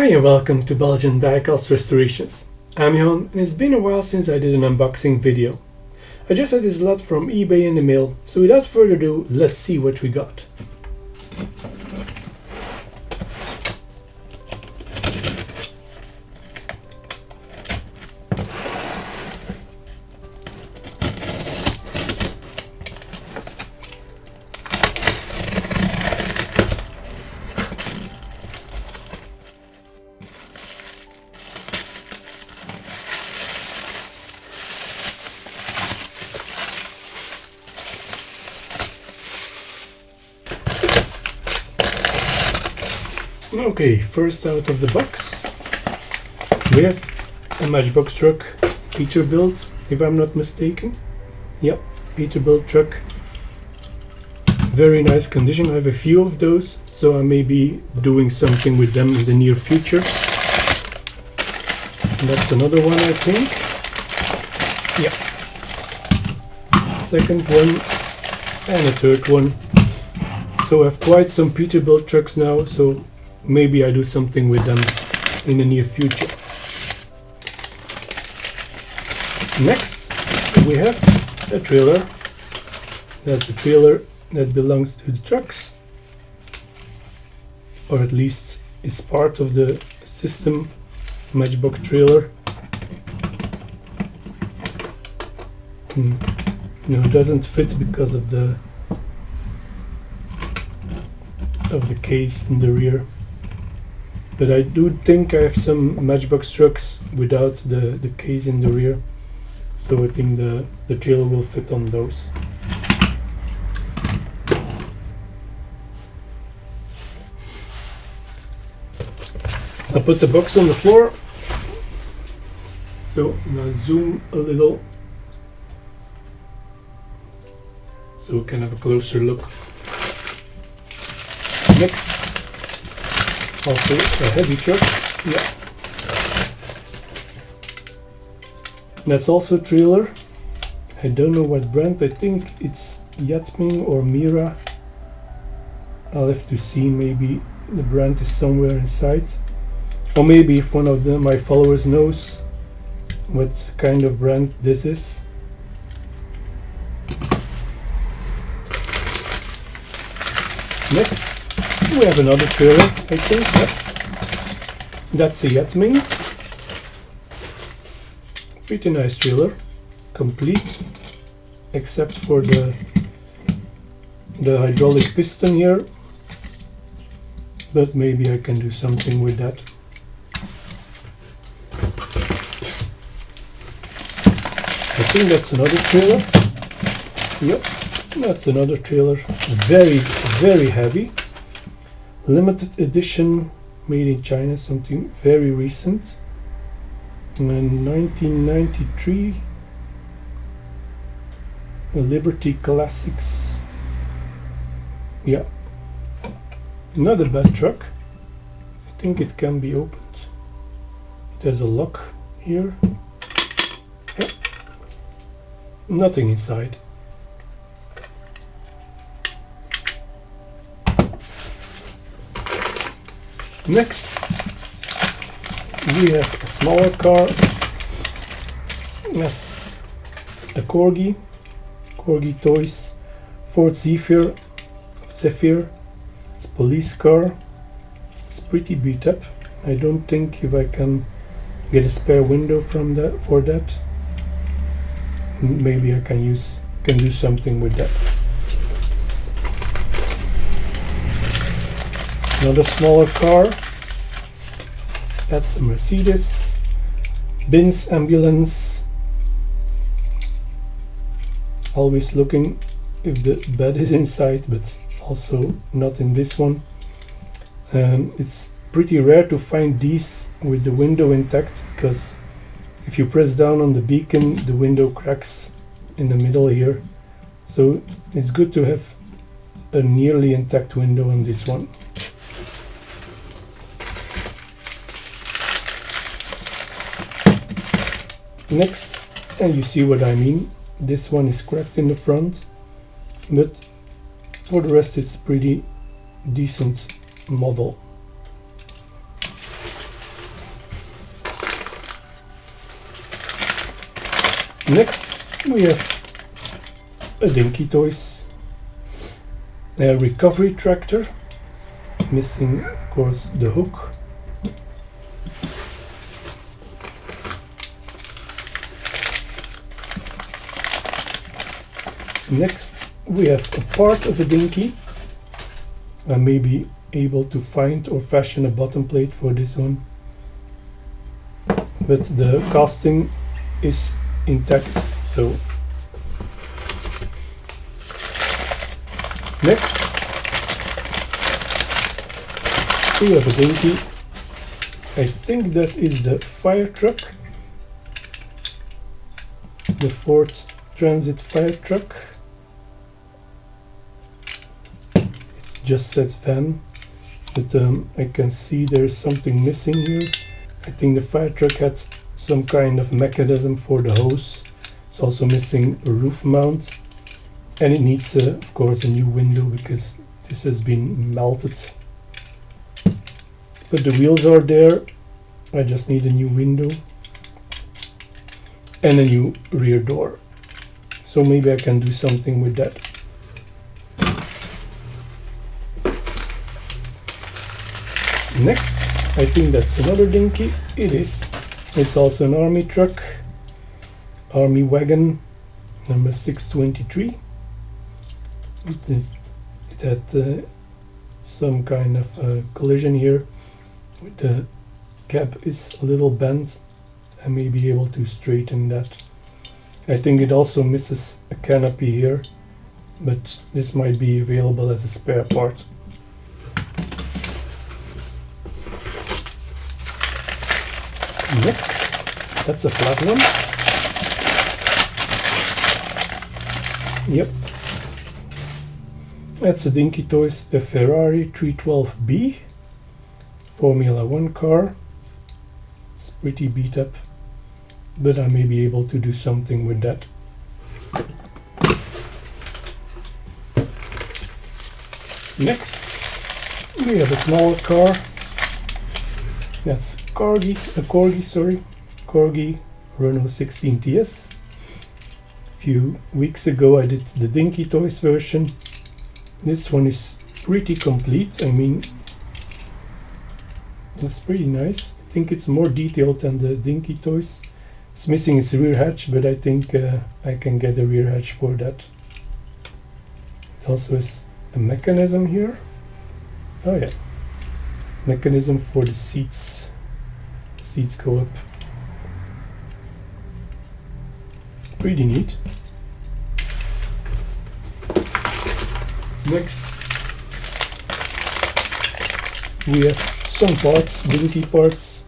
Hi and welcome to Belgian Diecast Restorations. I'm Johan and it's been a while since I did an unboxing video. I just had this lot from eBay in the mail, so without further ado, let's see what we got. Okay, first out of the box we have a Matchbox truck Peterbilt, if I'm not mistaken. Yep, Peterbilt truck. Very nice condition. I have a few of those, so I may be doing something with them in the near future. And that's another one, I think. Yeah. Second one and a third one. So I have quite some Peterbilt trucks now, so maybe I do something with them in the near future. Next, we have a trailer. That's the trailer that belongs to the trucks, or at least is part of the system Matchbox trailer. No, it doesn't fit because of the case in the rear. But I do think I have some Matchbox trucks without the case in the rear, so I think the trailer will fit on those. I'll put the box on the floor, so I'll zoom a little so we can have a closer look. Next, also a heavy truck. Yeah, that's also a trailer. I don't know what brand. I think it's Yatming or Mira. I'll have to see. Maybe the brand is somewhere inside, or maybe if one of my followers knows what kind of brand this is. Next, we have another trailer, I think. Yep. That's a Yatming. Pretty nice trailer, complete, except for the hydraulic piston here. But maybe I can do something with that. I think that's another trailer. Yep, that's another trailer. Very, very heavy. Limited edition, made in China, something very recent. In 1993, a Liberty Classics. Yeah, not a bad truck. I think it can be opened. It has a lock here. Yeah. Nothing inside. Next, we have a smaller car. That's a Corgi Toys Ford Zephyr. It's a police car. It's pretty beat up. I don't think if I can get a spare window from that for that. Maybe I can do something with that. Another smaller car. That's a Mercedes Benz ambulance. Always looking if the bed is inside, but also not in this one. It's pretty rare to find these with the window intact, because if you press down on the beacon, the window cracks in the middle here. So it's good to have a nearly intact window on this one. Next, and you see what I mean, this one is cracked in the front, but for the rest it's pretty decent model. Next we have a Dinky Toys, a recovery tractor, missing of course the hook. Next we have a part of a Dinky. I may be able to find or fashion a bottom plate for this one, but the casting is intact. So next we have a Dinky. I think that is the fire truck, the Ford Transit fire truck. It's just said van, but I can see there's something missing here. I think the fire truck had some kind of mechanism for the hose. It's also missing a roof mount, and it needs of course a new window because this has been melted. But the wheels are there. I just need a new window and a new rear door. So maybe I can do something with that. Next, I think that's another Dinky. It is. It's also an army truck, army wagon number 623. It had some kind of collision here. The cab is a little bent. I may be able to straighten that. I think it also misses a canopy here, but this might be available as a spare part. Next, that's a flat one. Yep. That's a Dinky Toys, a Ferrari 312B Formula 1 car. It's pretty beat up, but I may be able to do something with that. Next, we have a smaller car. That's Corgi, Corgi Renault 16 TS. A few weeks ago I did the Dinky Toys version. This one is pretty complete. I mean, it's pretty nice. I think it's more detailed than the Dinky Toys. It's missing its rear hatch, but I think I can get a rear hatch for that. It also has a mechanism here. Oh yeah, mechanism for the seats. The seats go up. Pretty neat. Next, we have some parts, Dinky parts,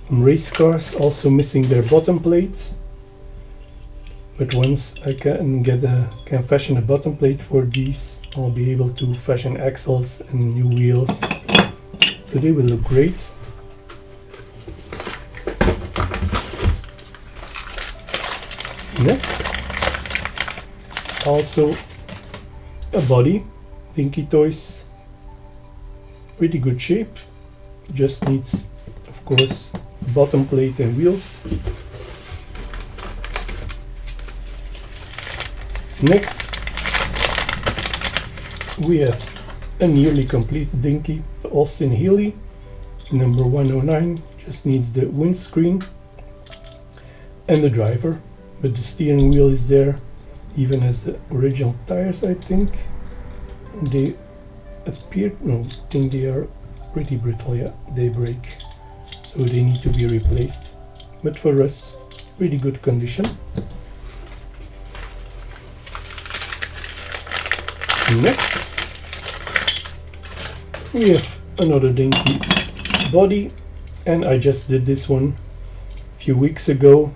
from race cars, also missing their bottom plate. But once I can fashion a bottom plate for these, I'll be able to fashion axles and new wheels, so they will look great. Next, also a body, Dinky Toys, pretty good shape, just needs of course bottom plate and wheels. Next, we have a nearly complete Dinky, the Austin Healey number 109, just needs the windscreen and the driver, but the steering wheel is there, even as the original tires. I think they appear, no, I think they are pretty brittle, yeah, they break, so they need to be replaced, but for us, pretty good condition. Next, we have another Dinky body, and I just did this one a few weeks ago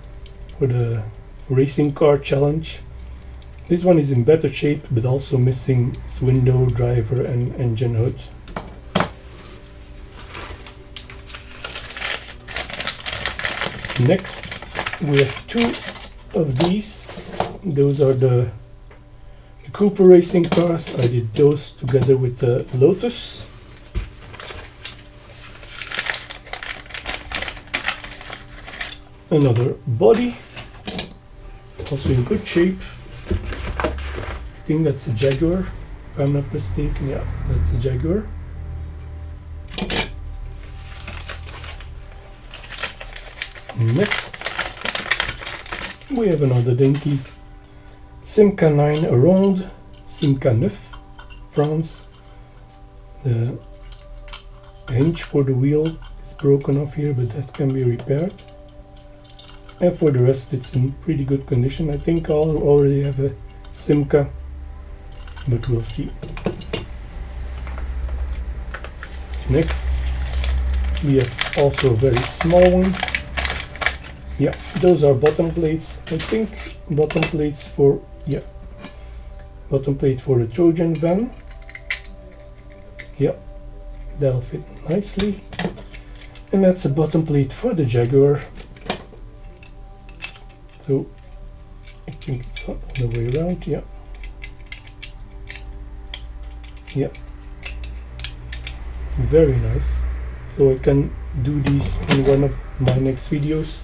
for the racing car challenge. This one is in better shape, but also missing its window, driver and engine hood. Next, we have two of these. Those are the Cooper racing cars. I did those together with the Lotus. Another body. Also in good shape. I think that's a Jaguar, if I'm not mistaken. Yeah, that's a Jaguar. Next, we have another Dinky. Simca 9 Around, Simca 9, France. The hinge for the wheel is broken off here, but that can be repaired. And for the rest, it's in pretty good condition. I think I already have a Simca, but we'll see. Next, we have also a very small one. Yeah, those are bottom plates. I think bottom plates for, yeah, bottom plate for the Trojan van. Yeah, that'll fit nicely. And that's a bottom plate for the Jaguar. So I think it's all the way around. Yeah, yeah, very nice. So I can do these in one of my next videos.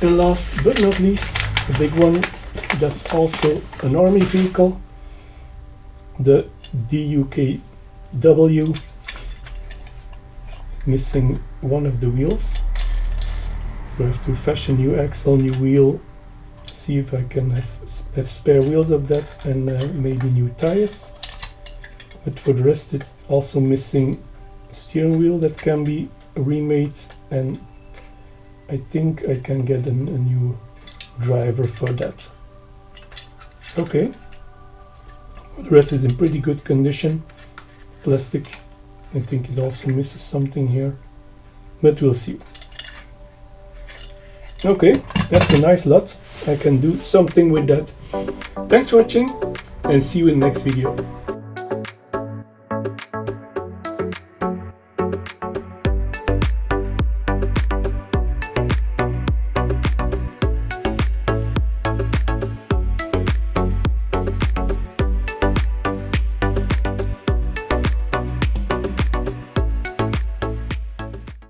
And last but not least, the big one, that's also an army vehicle, the DUKW, missing one of the wheels. So I have to fashion new axle, new wheel, see if I can have spare wheels of that, and maybe new tires. But for the rest, it's also missing steering wheel that can be remade, and I think I can get a new driver for that. Okay, the rest is in pretty good condition. Plastic, I think it also misses something here, but we'll see. Okay, that's a nice lot. I can do something with that. Thanks for watching, and see you in the next video.